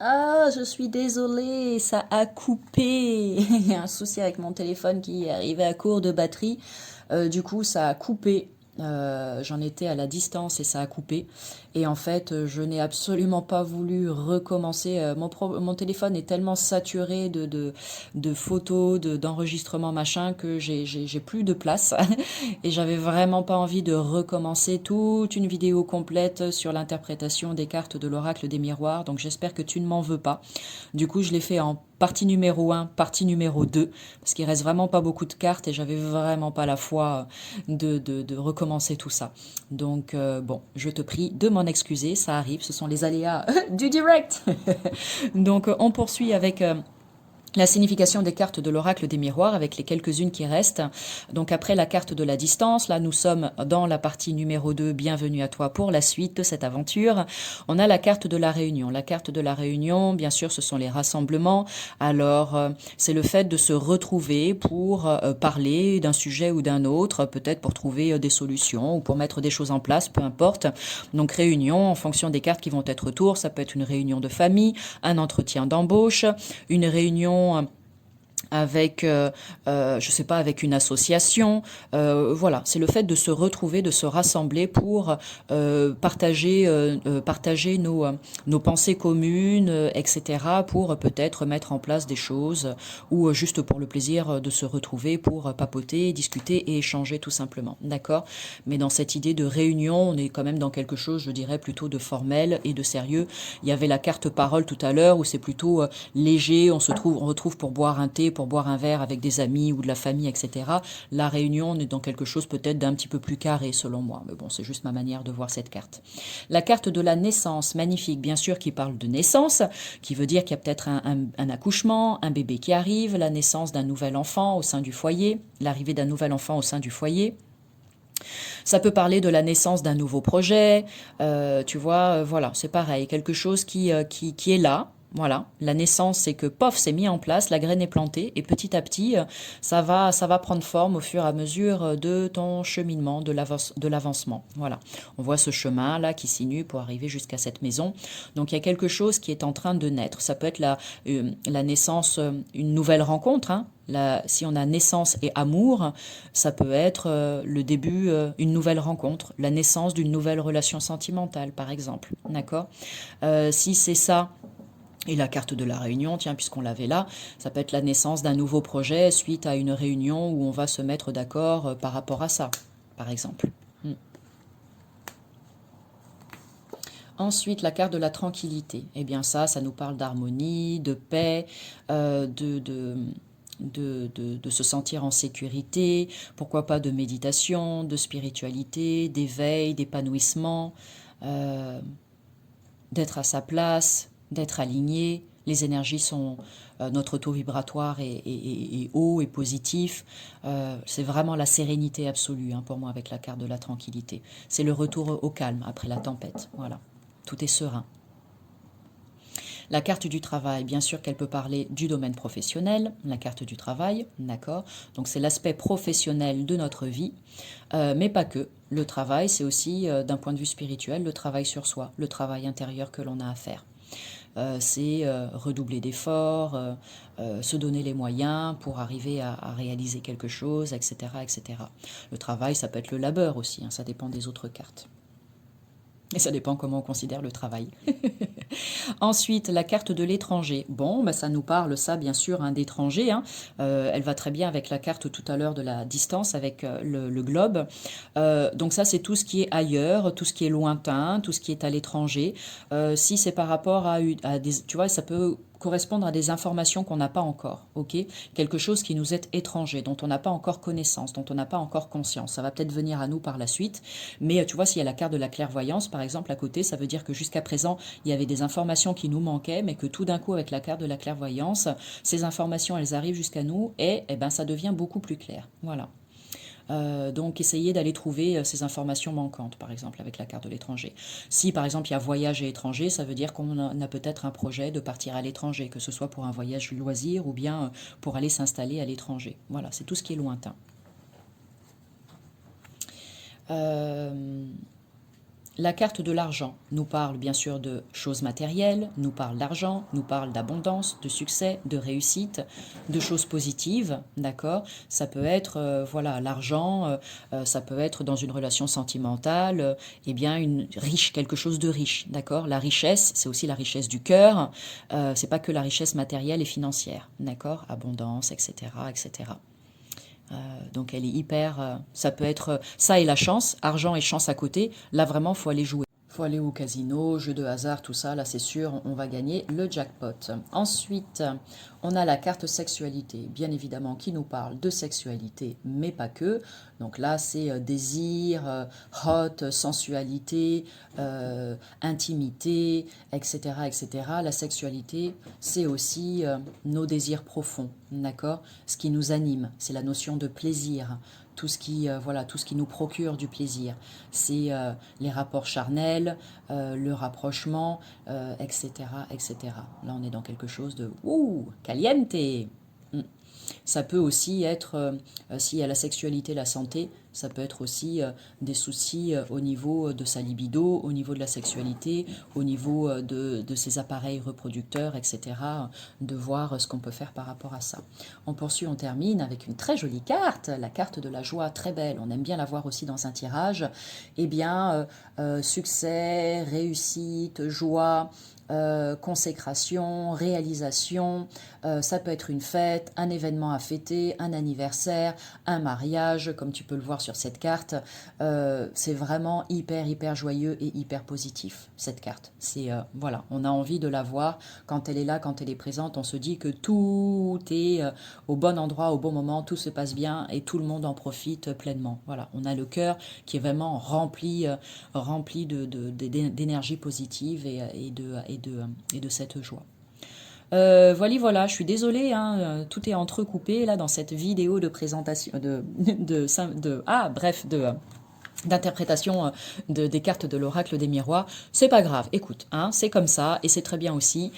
Ah, je suis désolée, ça a coupé. Il y a un souci avec mon téléphone qui est arrivé à court de batterie. Du coup, ça a coupé. J'en étais à la distance et ça a coupé. Et en fait, je n'ai absolument pas voulu recommencer. Mon téléphone est tellement saturé de photos, d'enregistrements, machin, que j'ai plus de place. Et j'avais vraiment pas envie de recommencer toute une vidéo complète sur l'interprétation des cartes de l'oracle des miroirs. Donc j'espère que tu ne m'en veux pas. Du coup, je l'ai fait en partie numéro un, partie numéro 2, parce qu'il reste vraiment pas beaucoup de cartes et j'avais vraiment pas la foi de recommencer tout ça. Donc bon, je te prie de m'en excuser, ça arrive, ce sont les aléas du direct. Donc on poursuit avec la signification des cartes de l'oracle des miroirs avec les quelques-unes qui restent. Donc après la carte de la distance, là nous sommes dans la partie numéro 2, bienvenue à toi pour la suite de cette aventure. On a la carte de la réunion. La carte de la réunion, bien sûr, ce sont les rassemblements. Alors c'est le fait de se retrouver pour parler d'un sujet ou d'un autre, peut-être pour trouver des solutions ou pour mettre des choses en place, peu importe. Donc réunion, en fonction des cartes qui vont être autour, ça peut être une réunion de famille, un entretien d'embauche, une réunion avec, je sais pas, avec une association. Voilà, c'est le fait de se retrouver, de se rassembler pour partager nos pensées communes, etc., pour peut-être mettre en place des choses ou juste pour le plaisir de se retrouver pour papoter, discuter et échanger tout simplement. D'accord? Mais dans cette idée de réunion, on est quand même dans quelque chose, je dirais, plutôt de formel et de sérieux. Il y avait la carte parole tout à l'heure où c'est plutôt léger, on retrouve pour boire un thé, pour boire un verre avec des amis ou de la famille, etc. La réunion, on est dans quelque chose peut-être d'un petit peu plus carré selon moi. Mais bon, c'est juste ma manière de voir cette carte. La carte de la naissance, magnifique, bien sûr, qui parle de naissance, qui veut dire qu'il y a peut-être un accouchement, un bébé qui arrive, la naissance d'un nouvel enfant au sein du foyer, l'arrivée d'un nouvel enfant au sein du foyer. Ça peut parler de la naissance d'un nouveau projet, tu vois, voilà, c'est pareil, quelque chose qui est là. Voilà, la naissance, c'est que pof, c'est mis en place, la graine est plantée et petit à petit, ça va prendre forme au fur et à mesure de ton cheminement, de l'avancement. Voilà, on voit ce chemin là qui sinue pour arriver jusqu'à cette maison. Donc il y a quelque chose qui est en train de naître. Ça peut être la naissance, une nouvelle rencontre, hein. Si on a naissance et amour, ça peut être le début, une nouvelle rencontre, la naissance d'une nouvelle relation sentimentale, par exemple. D'accord? Si c'est ça, et la carte de la réunion, tiens, puisqu'on l'avait là, ça peut être la naissance d'un nouveau projet suite à une réunion où on va se mettre d'accord par rapport à ça, par exemple. Hmm. Ensuite, la carte de la tranquillité. Eh bien ça nous parle d'harmonie, de paix, de se sentir en sécurité, pourquoi pas de méditation, de spiritualité, d'éveil, d'épanouissement, euh, d'être à sa place, d'être aligné. Les énergies sont, notre taux vibratoire est haut et positif. C'est vraiment la sérénité absolue hein, pour moi avec la carte de la tranquillité. C'est le retour au calme après la tempête. Voilà, tout est serein. La carte du travail, bien sûr qu'elle peut parler du domaine professionnel, la carte du travail, d'accord. Donc c'est l'aspect professionnel de notre vie, mais pas que. Le travail, c'est aussi, d'un point de vue spirituel, le travail sur soi, le travail intérieur que l'on a à faire. C'est redoubler d'efforts, se donner les moyens pour arriver à réaliser quelque chose, etc., etc. Le travail, ça peut être le labeur aussi, hein, ça dépend des autres cartes. Et ça dépend comment on considère le travail. Ensuite, la carte de l'étranger. Bon, bah, ça nous parle, ça, bien sûr, hein, d'étranger. Hein. Elle va très bien avec la carte tout à l'heure de la distance, avec le globe. Donc ça, c'est tout ce qui est ailleurs, tout ce qui est lointain, tout ce qui est à l'étranger. Si c'est par rapport à des... Tu vois, ça peut correspondre à des informations qu'on n'a pas encore, ok? Quelque chose qui nous est étranger, dont on n'a pas encore connaissance, dont on n'a pas encore conscience. Ça va peut-être venir à nous par la suite, mais tu vois, s'il y a la carte de la clairvoyance, par exemple, à côté, ça veut dire que jusqu'à présent, il y avait des informations qui nous manquaient, mais que tout d'un coup, avec la carte de la clairvoyance, ces informations, elles arrivent jusqu'à nous et eh ben, ça devient beaucoup plus clair. Voilà. Donc essayez d'aller trouver ces informations manquantes, par exemple, avec la carte de l'étranger. Si, par exemple, il y a voyage à l'étranger, ça veut dire qu'on a peut-être un projet de partir à l'étranger, que ce soit pour un voyage loisir ou bien pour aller s'installer à l'étranger. Voilà, c'est tout ce qui est lointain. Euh, La carte de l'argent nous parle bien sûr de choses matérielles, nous parle d'argent, nous parle d'abondance, de succès, de réussite, de choses positives, d'accord? Ça peut être, voilà, l'argent, ça peut être dans une relation sentimentale, eh bien, quelque chose de riche, d'accord? La richesse, c'est aussi la richesse du cœur, c'est pas que la richesse matérielle et financière, d'accord? Abondance, etc., etc. Donc elle est hyper, ça peut être ça et la chance, argent et chance à côté. Là vraiment, faut aller jouer. Faut aller au casino, jeu de hasard, tout ça. Là, c'est sûr, on va gagner le jackpot. Ensuite, on a la carte sexualité, bien évidemment, qui nous parle de sexualité, mais pas que. Donc là, c'est désir, hot, sensualité, intimité, etc., etc. La sexualité, c'est aussi nos désirs profonds, d'accord? Ce qui nous anime, c'est la notion de plaisir. Tout ce qui, voilà, tout ce qui nous procure du plaisir. C'est les rapports charnels, le rapprochement, etc., etc. Là, on est dans quelque chose de caliente. Mm. Ça peut aussi être, s'il y a la sexualité, la santé, ça peut être aussi des soucis au niveau de sa libido, au niveau de la sexualité, au niveau de ses appareils reproducteurs, etc. De voir ce qu'on peut faire par rapport à ça. On poursuit, on termine avec une très jolie carte, la carte de la joie, très belle. On aime bien la voir aussi dans un tirage. Eh bien, succès, réussite, joie, consécration, réalisation, ça peut être une fête, un événement à fêter, un anniversaire, un mariage, comme tu peux le voir sur cette carte. C'est vraiment hyper joyeux et hyper positif, cette carte. C'est voilà, on a envie de la voir quand elle est là, quand elle est présente. On se dit que tout est au bon endroit, au bon moment, tout se passe bien et tout le monde en profite pleinement. Voilà, on a le cœur qui est vraiment rempli d'énergie positive et de cette joie. Voilà, je suis désolée, hein, tout est entrecoupé là dans cette vidéo de présentation d'interprétation des cartes de l'oracle des miroirs. C'est pas grave, écoute, hein, c'est comme ça et c'est très bien aussi.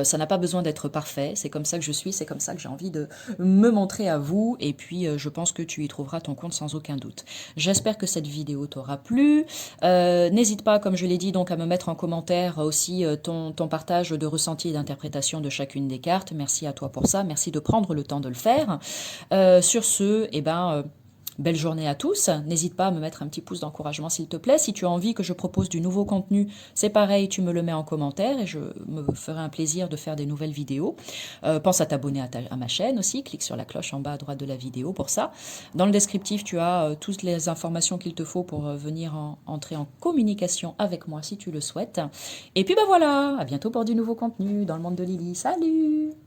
Ça n'a pas besoin d'être parfait, c'est comme ça que je suis, c'est comme ça que j'ai envie de me montrer à vous et puis je pense que tu y trouveras ton compte sans aucun doute. J'espère que cette vidéo t'aura plu. N'hésite pas, comme je l'ai dit, donc à me mettre en commentaire aussi ton partage de ressenti et d'interprétation de chacune des cartes. Merci à toi pour ça, merci de prendre le temps de le faire. Sur ce, eh ben... belle journée à tous. N'hésite pas à me mettre un petit pouce d'encouragement s'il te plaît. Si tu as envie que je propose du nouveau contenu, c'est pareil, tu me le mets en commentaire et je me ferai un plaisir de faire des nouvelles vidéos. Pense à t'abonner à ma chaîne aussi. Clique sur la cloche en bas à droite de la vidéo pour ça. Dans le descriptif, tu as toutes les informations qu'il te faut pour venir entrer en communication avec moi si tu le souhaites. Et puis voilà, à bientôt pour du nouveau contenu dans le monde de Lily. Salut!